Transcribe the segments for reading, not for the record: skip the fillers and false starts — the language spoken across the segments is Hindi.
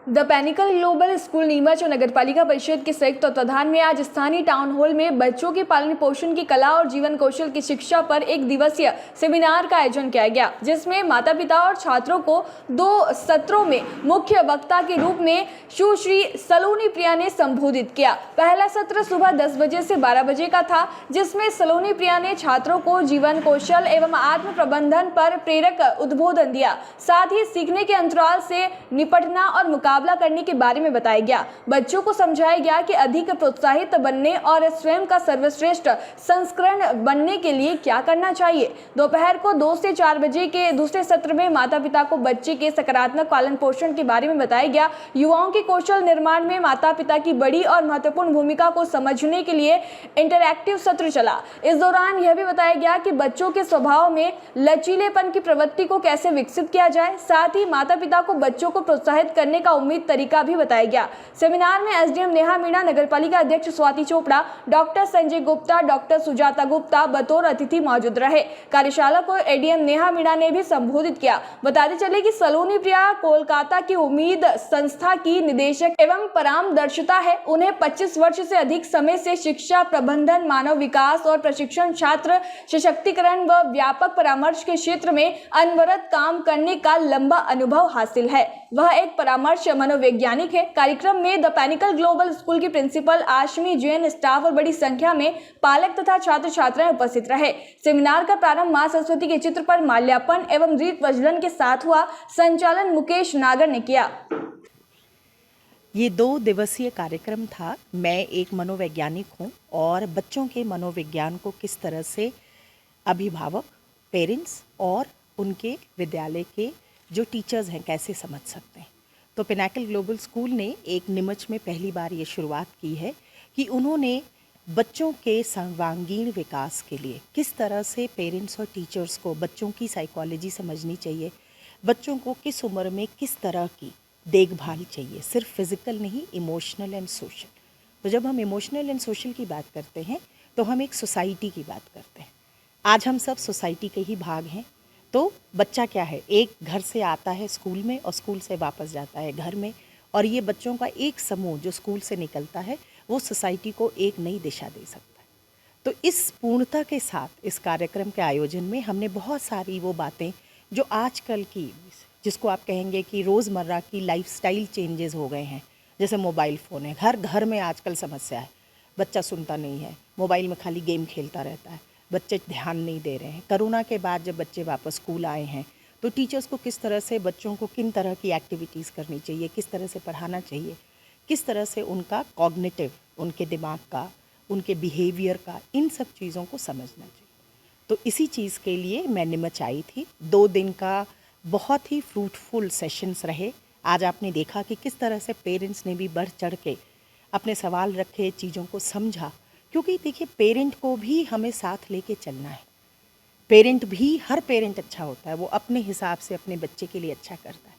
The panicle global school Neemuch और नगरपालिका परिषद के संयुक्त तत्वाधान में आज स्थानीय टाउन हॉल में बच्चों के पालन पोषण की कला और जीवन कौशल की शिक्षा पर एक दिवसीय सेमिनार का आयोजन किया गया, जिसमें माता पिता और छात्रों को 2 सत्रों में मुख्य वक्ता के रूप में सुश्री सलोनी प्रिया ने संबोधित किया। पहला सत्र सुबह 10 बजे से 12 बजे का था, जिसमें सलोनी प्रिया ने छात्रों को जीवन कौशल एवं आत्म प्रबंधन पर प्रेरक उद्बोधन दिया। साथ ही सीखने के अंतराल से निपटना और मुकाबला करने के बारे में बताया गया। बच्चों को समझाया गया कि अधिक प्रोत्साहित बनने और स्वयं का सर्वश्रेष्ठ संस्करण बनने के लिए क्या करना चाहिए। दोपहर को 2 से 4 बजे के दूसरे सत्र में माता पिता को बच्चे के सकारात्मक पालन पोषण के बारे में बताया गया। युवाओं के कौशल निर्माण में माता पिता की बड़ी और महत्वपूर्ण भूमिका को समझने के लिए इंटरैक्टिव सत्र चला। इस दौरान यह भी बताया गया कि बच्चों के स्वभाव में लचीलेपन की प्रवृत्ति को कैसे विकसित किया जाए। साथ ही माता पिता को बच्चों को प्रोत्साहित करने का उम्मीद तरीका भी बताया गया। सेमिनार में एसडीएम नेहा मीणा, नगरपालिका अध्यक्ष स्वाति चोपड़ा, डॉक्टर संजय गुप्ता, डॉक्टर सुजाता गुप्ता बतौर अतिथि मौजूद रहे। कार्यशाला को एडीएम नेहा मीणा ने भी संबोधित किया। बताते चले कि सलोनी प्रिया कोलकाता की उम्मीद संस्था की निदेशक एवं परामर्शदाता है। उन्हें 25 वर्ष से अधिक समय से शिक्षा प्रबंधन, मानव विकास और प्रशिक्षण, छात्र सशक्तिकरण व व्यापक परामर्श के क्षेत्र में अनवरत काम करने का लंबा अनुभव हासिल है। वह एक परामर्श मनोवैज्ञानिक है। कार्यक्रम में द पैनिकल ग्लोबल स्कूल की प्रिंसिपल आशमी जैन, स्टाफ और बड़ी संख्या में पालक तथा छात्र छात्राएं उपस्थित रहे। सेमिनार का प्रारंभ मां सरस्वती के चित्र पर माल्यार्पण एवं रीत प्रज्वलन के साथ हुआ। संचालन मुकेश नागर ने किया। ये 2 दिवसीय कार्यक्रम था। मैं एक मनोवैज्ञानिक हूँ और बच्चों के मनोविज्ञान को किस तरह से अभिभावक, पेरेंट्स और उनके विद्यालय के जो टीचर्स हैं कैसे समझ सकते हैं। तो पिनाकल ग्लोबल स्कूल ने एक नीमच में पहली बार ये शुरुआत की है कि उन्होंने बच्चों के सर्वांगीण विकास के लिए किस तरह से पेरेंट्स और टीचर्स को बच्चों की साइकोलॉजी समझनी चाहिए, बच्चों को किस उम्र में किस तरह की देखभाल चाहिए, सिर्फ फिजिकल नहीं, इमोशनल एंड सोशल। तो जब हम इमोशनल एंड सोशल की बात करते हैं तो हम एक सोसाइटी की बात करते हैं। आज हम सब सोसाइटी के ही भाग हैं। तो बच्चा क्या है, एक घर से आता है स्कूल में और स्कूल से वापस जाता है घर में, और ये बच्चों का एक समूह जो स्कूल से निकलता है वो सोसाइटी को एक नई दिशा दे सकता है। तो इस पूर्णता के साथ इस कार्यक्रम के आयोजन में हमने बहुत सारी वो बातें जो आजकल की, जिसको आप कहेंगे कि रोज़मर्रा की लाइफस्टाइल चेंजेस हो गए हैं, जैसे मोबाइल फ़ोन है, हर घर में आजकल समस्या है। बच्चा सुनता नहीं है, मोबाइल में खाली गेम खेलता रहता है, बच्चे ध्यान नहीं दे रहे हैं। कोरोना के बाद जब बच्चे वापस स्कूल आए हैं तो टीचर्स को किस तरह से बच्चों को किन तरह की एक्टिविटीज़ करनी चाहिए, किस तरह से पढ़ाना चाहिए, किस तरह से उनका कॉग्निटिव, उनके दिमाग का, उनके बिहेवियर का, इन सब चीज़ों को समझना चाहिए। तो इसी चीज़ के लिए मैं नीमच आई थी। 2 दिन का बहुत ही फ्रूटफुल सेशंस रहे। आज आपने देखा कि किस तरह से पेरेंट्स ने भी बढ़ चढ़ के अपने सवाल रखे, चीज़ों को समझा। क्योंकि देखिए, पेरेंट को भी हमें साथ लेके चलना है। पेरेंट भी, हर पेरेंट अच्छा होता है, वो अपने हिसाब से अपने बच्चे के लिए अच्छा करता है।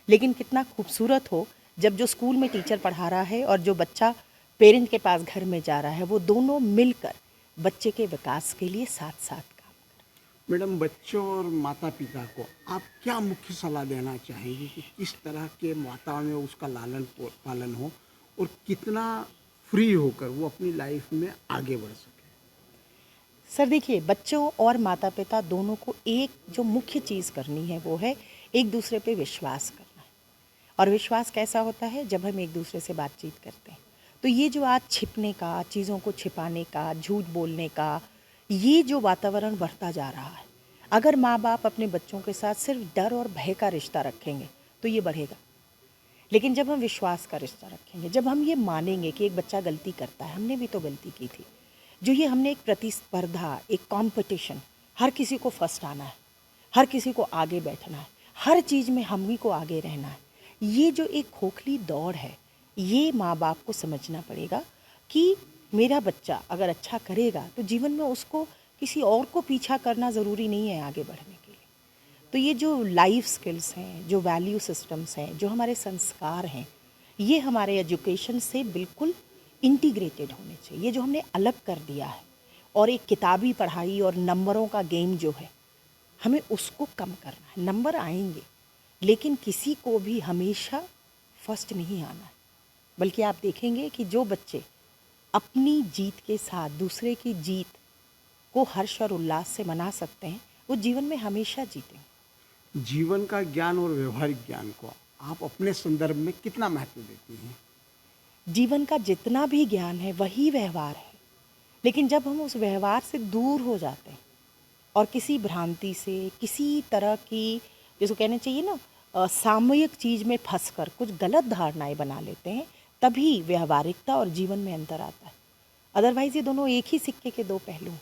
लेकिन कितना खूबसूरत हो जब जो स्कूल में टीचर पढ़ा रहा है और जो बच्चा पेरेंट के पास घर में जा रहा है, वो दोनों मिलकर बच्चे के विकास के लिए साथ साथ काम करें। मैडम, बच्चों और माता पिता को आप क्या मुख्य सलाह देना चाहेंगे कि किस तरह के वातावरण में उसका लालन पालन हो और कितना फ्री होकर वो अपनी लाइफ में आगे बढ़ सके? सर देखिए, बच्चों और माता पिता दोनों को एक जो मुख्य चीज़ करनी है वो है एक दूसरे पे विश्वास करना है। और विश्वास कैसा होता है? जब हम एक दूसरे से बातचीत करते हैं। तो ये जो आज छिपने का, चीज़ों को छिपाने का, झूठ बोलने का, ये जो वातावरण बढ़ता जा रहा है, अगर माँ बाप अपने बच्चों के साथ सिर्फ डर और भय का रिश्ता रखेंगे तो ये बढ़ेगा। लेकिन जब हम विश्वास का रिश्ता रखेंगे, जब हम ये मानेंगे कि एक बच्चा गलती करता है, हमने भी तो गलती की थी, जो ये हमने एक प्रतिस्पर्धा, एक कंपटीशन, हर किसी को फर्स्ट आना है, हर किसी को आगे बैठना है, हर चीज़ में हम ही को आगे रहना है, ये जो एक खोखली दौड़ है, ये माँ बाप को समझना पड़ेगा कि मेरा बच्चा अगर अच्छा करेगा तो जीवन में उसको किसी और को पीछा करना ज़रूरी नहीं है आगे बढ़ने के लिए। तो ये जो लाइफ स्किल्स हैं, जो वैल्यू सिस्टम्स हैं, जो हमारे संस्कार हैं, ये हमारे एजुकेशन से बिल्कुल इंटीग्रेटेड होने चाहिए। ये जो हमने अलग कर दिया है और एक किताबी पढ़ाई और नंबरों का गेम जो है, हमें उसको कम करना है। नंबर आएंगे, लेकिन किसी को भी हमेशा फर्स्ट नहीं आना है, बल्कि आप देखेंगे कि जो बच्चे अपनी जीत के साथ दूसरे की जीत को हर्ष और उल्लास से मना सकते हैं, वो जीवन में हमेशा जीतेंगे। जीवन का ज्ञान और व्यवहारिक ज्ञान को आप अपने संदर्भ में कितना महत्व देती हैं? जीवन का जितना भी ज्ञान है वही व्यवहार है, लेकिन जब हम उस व्यवहार से दूर हो जाते हैं और किसी भ्रांति से, किसी तरह की, जिसको कहना चाहिए ना, सामयिक चीज़ में फंसकर कुछ गलत धारणाएं बना लेते हैं, तभी व्यवहारिकता और जीवन में अंतर आता है। अदरवाइज ये दोनों एक ही सिक्के के दो पहलू हैं।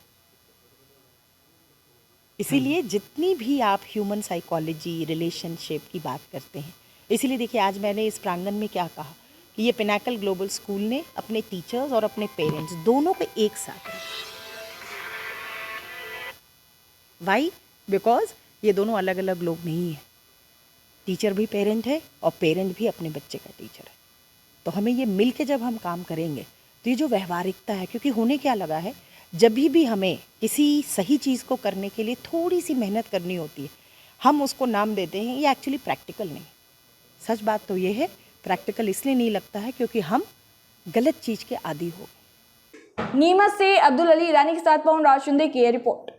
इसीलिए जितनी भी आप ह्यूमन साइकोलॉजी, रिलेशनशिप की बात करते हैं, इसीलिए देखिए आज मैंने इस प्रांगण में क्या कहा कि ये पिनाकल ग्लोबल स्कूल ने अपने टीचर्स और अपने पेरेंट्स दोनों को एक साथ रखा। वाई? बिकॉज ये दोनों अलग अलग लोग नहीं हैं। टीचर भी पेरेंट है और पेरेंट भी अपने बच्चे का टीचर है। तो हमें ये मिल के जब हम काम करेंगे तो ये जो व्यवहारिकता है, क्योंकि होने क्या लगा है, जब भी हमें किसी सही चीज़ को करने के लिए थोड़ी सी मेहनत करनी होती है, हम उसको नाम देते हैं ये एक्चुअली प्रैक्टिकल नहीं। सच बात तो ये है, प्रैक्टिकल इसलिए नहीं लगता है क्योंकि हम गलत चीज़ के आदी हो गए। नीमच से अब्दुल अली ईरानी के साथ पवन राशिंदे की ये रिपोर्ट।